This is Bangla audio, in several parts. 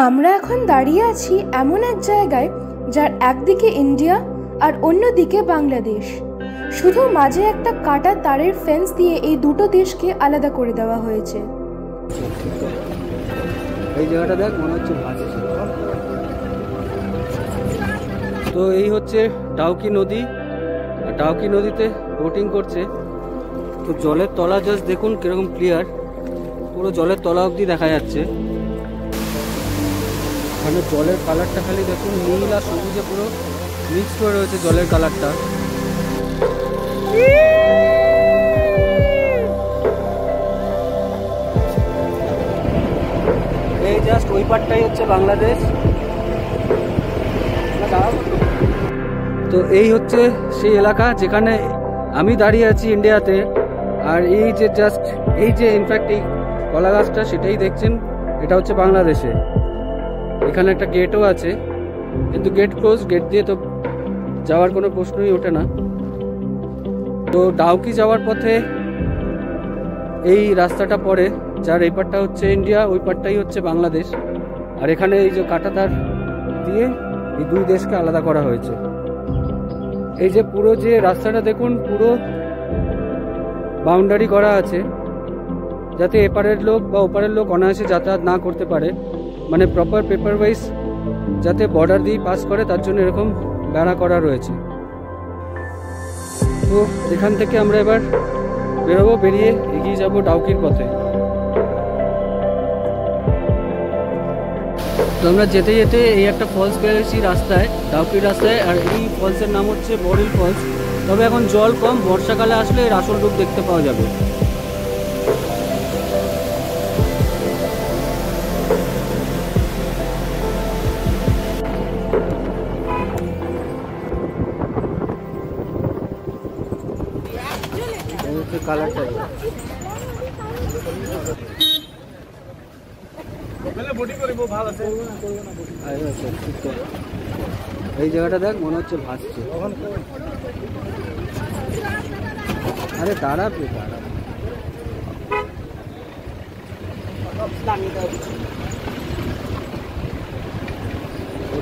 আমরা এখন দাঁড়িয়ে আছি এমন এক জায়গায় যার একদিকে ইন্ডিয়া আর অন্যদিকে বাংলাদেশ। শুধু মাঝে একটা কাটা তারের ফেন্স দিয়ে এই দুটো দেশকে আলাদা করে দেওয়া হয়েছে। এই জায়গাটা দেখ, মনে হচ্ছে ভাসছে। তো এই হচ্ছে ডাউকি নদী, আর ডাউকি নদীতে বোটিং করছে। তো জলের তলা জাস্ট দেখুন কিরকম ক্লিয়ার, পুরো জলের তলা অবধি দেখা যাচ্ছে। মানে জলের কালারটা খালি দেখুন, নীল আর সবুজে পুরো মিক্স করে রয়েছে জলের কালারটা। এই জাস্ট ওই পারটাই হচ্ছে বাংলাদেশ। তো এই হচ্ছে সেই এলাকা যেখানে আমি দাঁড়িয়ে আছি ইন্ডিয়াতে, আর এই যে জাস্ট এই যে ইনফ্যাক্ট এই কলা গাছটা সেটাই দেখছেন, এটা হচ্ছে বাংলাদেশে। এখানে একটা গেটও আছে, কিন্তু গেট ক্লোজ, গেট দিয়ে তো যাওয়ার কোনো প্রশ্নই ওঠে না। তো ডাউকি যাওয়ার পথে এই রাস্তাটা পড়ে, যার এই পারটা হচ্ছে ইন্ডিয়া, ওই পারটাই হচ্ছে বাংলাদেশ। আর এখানে এই যে কাঁটাতার দিয়ে এই দুই দেশকে আলাদা করা হয়েছে। এই যে পুরো যে রাস্তাটা দেখুন, পুরো বাউন্ডারি করা আছে, যাতে এপারের লোক বা ওপারের লোক অনায়াসে যাতায়াত না করতে পারে। মানে প্রপার পেপার ওয়াইজ যাতে বর্ডার দিয়ে পাস করে, তার জন্য এরকম বেড়া করা রয়েছে। তো এখান থেকে আমরা এবার বেরোবো, বেরিয়ে এগিয়ে যাব ডাউকির পথে। তো আমরা যেতে যেতে এই একটা ফলস পেয়েছি রাস্তায়, ডাউকির রাস্তায়, আর এই ফলসের নাম হচ্ছে বরিল ফলস। তবে এখন জল কম, বর্ষাকালে আসলে এর আসল রূপ দেখতে পাওয়া যাবে। কালারটা এই জায়গাটা দেখ, মনে হচ্ছে ভাসছে। আরে দাঁড়াবে,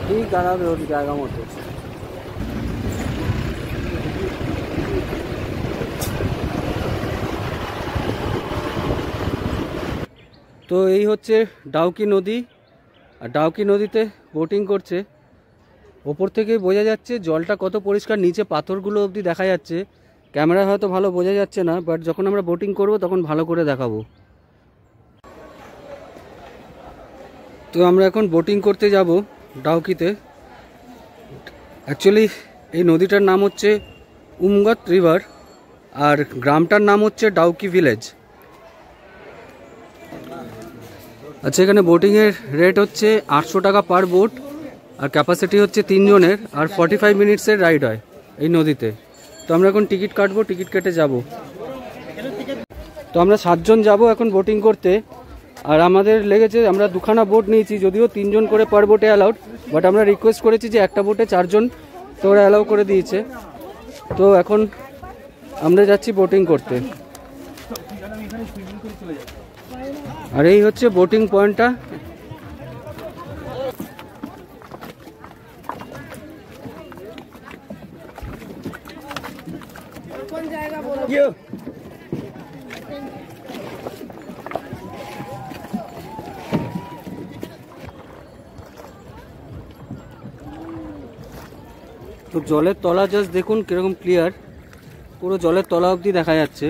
ঠিক দাঁড়াবে ওর জায়গা মতো। তো এই হচ্ছে ডাউকি নদী, আর ডাউকি নদীতে বোটিং করছে। ওপর থেকে বোঝা যাচ্ছে জলটা কত পরিষ্কার, নিচে পাথরগুলো অবধি দেখা যাচ্ছে। ক্যামেরায় হয়তো ভালো বোঝা যাচ্ছে না, বাট যখন আমরা বোটিং করব তখন ভালো করে দেখাবো। তো আমরা এখন বোটিং করতে যাব ডাউকিতে। অ্যাকচুয়ালি এই নদীটার নাম হচ্ছে উমগত রিভার, আর গ্রামটার নাম হচ্ছে ডাউকি ভিলেজ। আচ্ছা, এখানে বোটিংয়ের রেট হচ্ছে 800 টাকা পার বোট, আর ক্যাপাসিটি হচ্ছে 3 জনের, আর 45 মিনিটসের রাইড হয় এই নদীতে। তো আমরা এখন টিকিট কাটবো, টিকিট কেটে যাব। তো আমরা 7 জন যাব এখন বোটিং করতে, আর আমাদের লেগেছে, আমরা 2খানা বোট নিয়েছি, যদিও 3 জন করে পার বোটে অ্যালাউড, বাট আমরা রিকোয়েস্ট করেছি যে একটা বোটে 4 জন, তো ওরা অ্যালাউ করে দিয়েছে। তো এখন আমরা যাচ্ছি বোটিং করতে। আর এই হচ্ছে বোটিং পয়েন্টটা। তো জলের তলা জাস্ট দেখুন কিরকম ক্লিয়ার, পুরো জলের তলা অবধি দেখা যাচ্ছে।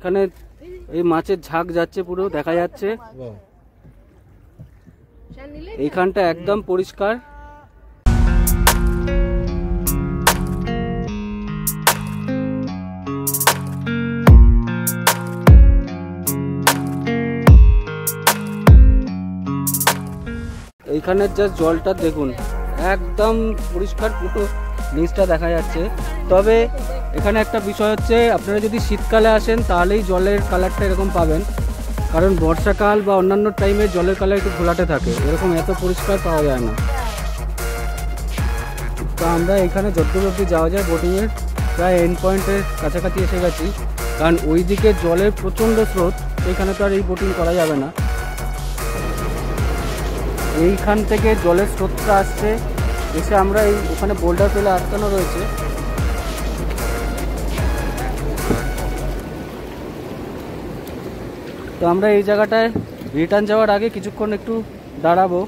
এখানে এই মাছের ঝাঁক যাচ্ছে, পুরো দেখা যাচ্ছে। এইখানটা একদম পরিষ্কার। এইখানের জাস্ট জলটা দেখুন, একদম পরিষ্কার, পুরো নিচটা দেখা যাচ্ছে। তবে এখানে একটা বিষয় হচ্ছে, আপনারা যদি শীতকালে আসেন তাহলেই জলের কালারটা এরকম পাবেন, কারণ বর্ষাকাল বা অন্যান্য টাইমে জলের কালার একটু ঘোলাটে থাকে, এরকম এত পরিষ্কার পাওয়া যায় না। তো আমরা এখানে যতদূর অবধি যাওয়া যায় বোটিংয়ের প্রায় এন্ড পয়েন্টের কাছাকাছি এসে গেছি, কারণ ওইদিকে জলের প্রচণ্ড স্রোত, এইখানে তো আর এই বোটিং করা যাবে না। এইখান থেকে জলের স্রোতটা আসছে, এসে আমরা এই ওখানে বোল্ডার ফেলে আটকানো রয়েছে। তো আমরা এই জায়গাটায় রিটার্ন যাওয়ার আগে কিছুক্ষণ একটু দাঁড়াবো।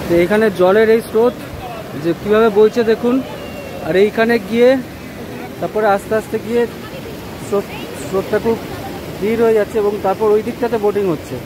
তো এইখানে জলের এই স্রোত যে কীভাবে বইছে দেখুন, আর এইখানে গিয়ে তারপরে আস্তে আস্তে গিয়ে স্রোতটা খুব ধীর হয়ে যাচ্ছে এবং তারপর ওই দিকটাতে বোটিং হচ্ছে।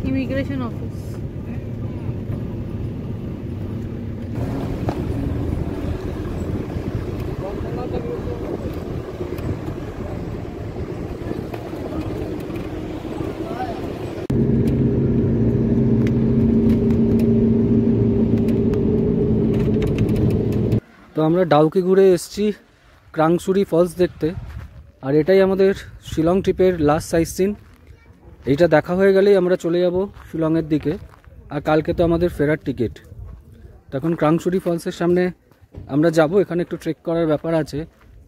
Immigration office. তো আমরা ডাউকি ঘুরে এসেছি ক্রাংসুরি ফলস দেখতে, আর এটাই আমাদের শিলং ট্রিপের লাস্ট সাইট সিন। এইটা দেখা হয়ে গেলেই আমরা চলে যাব শিলংয়ের দিকে, আর কালকে তো আমাদের ফেরার টিকিট। তখন ক্রাংসুরি ফলসের সামনে আমরা যাব, এখানে একটু ট্রেক করার ব্যাপার আছে,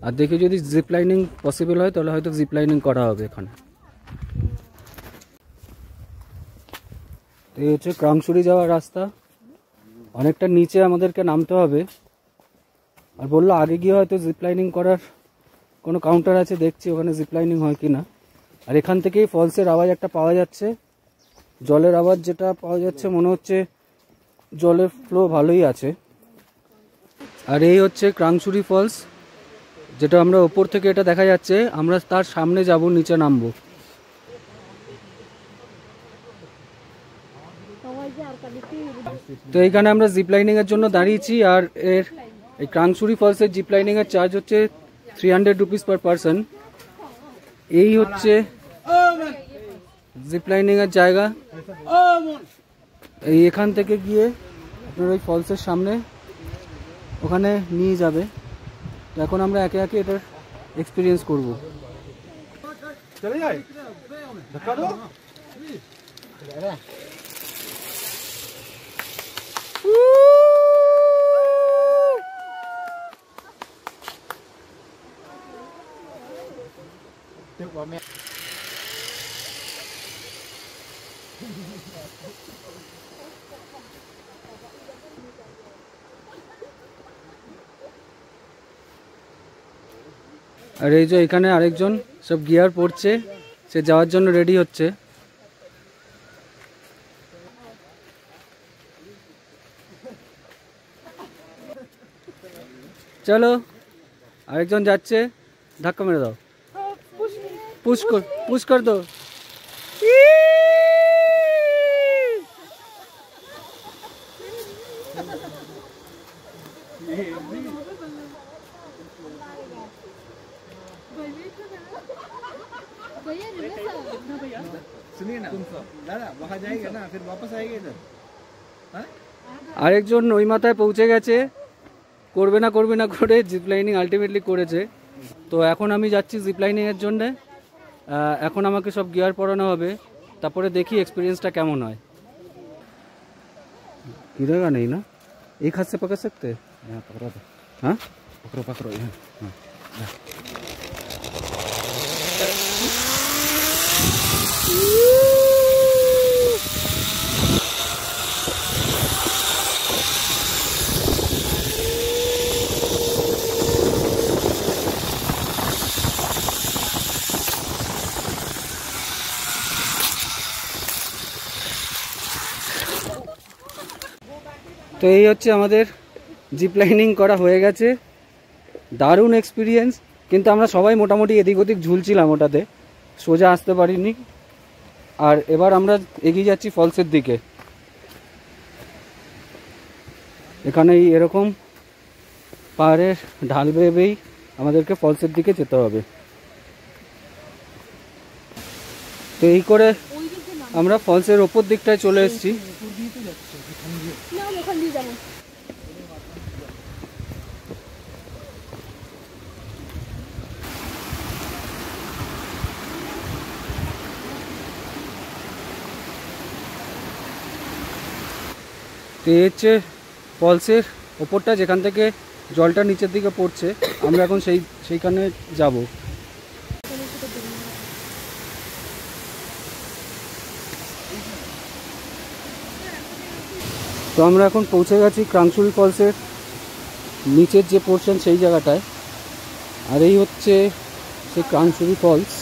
আর দেখে যদি জিপ লাইনিং পসিবল হয় তাহলে হয়তো জিপ লাইনিং করা হবে এখানে। এই হচ্ছে ক্রাংসুরি যাওয়ার রাস্তা, অনেকটা নিচে আমাদেরকে নামতে হবে। আর বললো আগে গিয়ে হয়তো জিপ লাইনিং করার কোনো কাউন্টার আছে, দেখছি ওখানে জিপ লাইনিং হয় কি না। আর এখান থেকেই ফলসের আওয়াজ একটা পাওয়া যাচ্ছে, জলের আওয়াজ যেটা পাওয়া যাচ্ছে, মনে হচ্ছে জলের ফ্লো ভালোই আছে। আর এই হচ্ছে ক্রাংসুরি ফলস, যেটা আমরা ওপর থেকে এটা দেখা যাচ্ছে, আমরা তার সামনে যাব, নিচে নামবো। তো এইখানে আমরা জিপ লাইনিং এর জন্য দাঁড়িয়েছি, আর এর এই ক্রাংসুরি ফলসের জিপ লাইনিং এর চার্জ হচ্ছে 300 রুপিস পার পারসন। এই হচ্ছে জিপ লাইনিং এর জায়গা। এই এখান থেকে গিয়ে আপনার ওই ফলসের সামনে ওখানে নিয়ে যাবে। তো এখন আমরা একে একে এটার এক্সপিরিয়েন্স করব। চলে যাই ধাক্কা দাও। আর এই যে এখানে আরেকজন সব গিয়ার পড়ছে, সে যাওয়ার জন্য রেডি হচ্ছে। চলো, আরেকজন যাচ্ছে, ধাক্কা মেরে দাও, পুশ কর দো। सुनिए ना दादा, वहाँ जाएगा ना फिर वापस आएगा इधर। আরেকজন ওই মাথায় পৌঁছে গেছে, করবে না করে জিপ লাইনিং আলটিমেটলি করেছে। তো এখন আমি যাচ্ছি জিপ লাইনিংয়ের জন্যে। এখন আমাকে সব গিয়ার পরানো হবে, তারপরে দেখি এক্সপিরিয়েন্সটা কেমন হয়। गिरेगा नहीं ना? एक हाथ से पकड़ सकते हैं? यहाँ पकड़ो तो। हाँ पकड़ो यहाँ। हाँ তো এই হচ্ছে আমাদের জিপ লাইনিং করা হয়ে গেছে। দারুণ এক্সপিরিয়েন্স, কিন্তু আমরা সবাই মোটামুটি এদিক ওদিক ঝুলছিলাম, ওটাতে সোজা আসতে পারিনি। আর এবার আমরা এগিয়ে যাচ্ছি ফলসের দিকে। এখানে এরকম পাহাড়ের ঢাল বেয়েই আমাদেরকে ফলসের দিকে যেতে হবে। তো এই করে আমরা ফলসের ওপর দিকটায় চলে এসেছি। তো এই হচ্ছে ফলসের ওপরটা, যেখান থেকে জলটা নিচের দিকে পড়ছে। আমরা এখন সেইখানে যাব। তো আমরা এখন পৌঁছে গেছি ক্রাংশুরি ফলসের নিচের যে পোর্শন সেই জায়গাটায়। আর এই হচ্ছে সেই ক্রাংশুরি ফলস।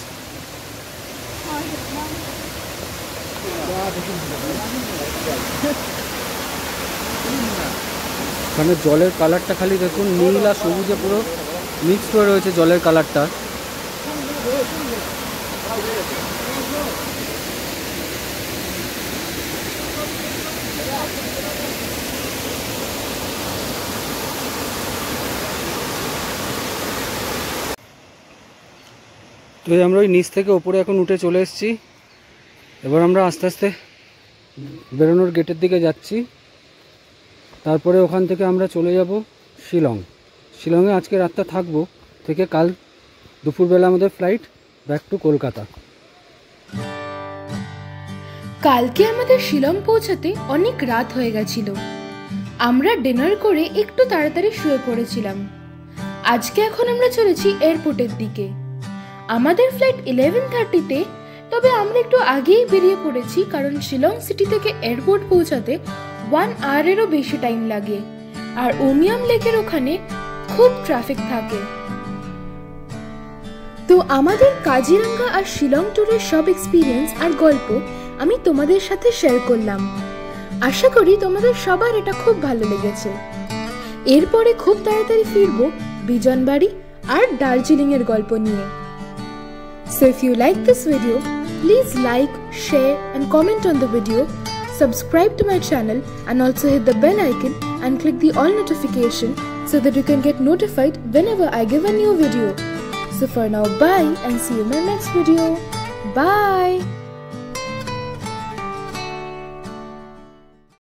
এখানে জলের কালারটা খালি দেখুন, নীল আর সবুজে পুরো মিক্সড হয়ে রয়েছে জলের কালারটা। তো আমরা ওই নিচ থেকে ওপরে এখন উঠে চলে এসেছি। এবার আমরা আস্তে আস্তে বেরোনোর গেটের দিকে যাচ্ছি। তারপরে ওখান থেকে আমরা চলে যাব শিলংয়ে আজকে রাতটা থাকবো, থেকে কাল দুপুরবেলা আমাদের ফ্লাইট ব্যাক টু কলকাতা। কালকে আমাদের শিলং পৌঁছাতে অনেক রাত হয়ে গেছিল। আমরা ডিনার করে একটু তাড়াতাড়ি শুয়ে পড়েছিলাম। আজকে এখন আমরা চলেছি এয়ারপোর্টের দিকে। আমাদের ফ্লাইট 11:30-তে, তবে আমরা একটু আগেই বেরিয়ে পড়েছি, কারণ শিলং সিটি থেকে এয়ারপোর্ট পৌঁছাতে 1 আওয়ারেরও বেশি টাইম লাগে। আর উমিয়াম লেকের ওখানে খুব ট্রাফিক থাকে। তো আমাদের কাজিরাঙ্গা আর শিলং ট্যুরের সব এক্সপিরিয়েন্স আর গল্প আমি তোমাদের সাথে শেয়ার করলাম। আশা করি তোমাদের সবার এটা খুব ভালো লেগেছে। এরপরে খুব তাড়াতাড়ি ফিরবো বিজনবাড়ি আর দার্জিলিং এর গল্প নিয়ে। So if you like this video, please like, share and comment on the video, subscribe to my channel and also hit the bell icon and click the all notification so that you can get notified whenever I give a new video. So for now, bye and see you in my next video. Bye!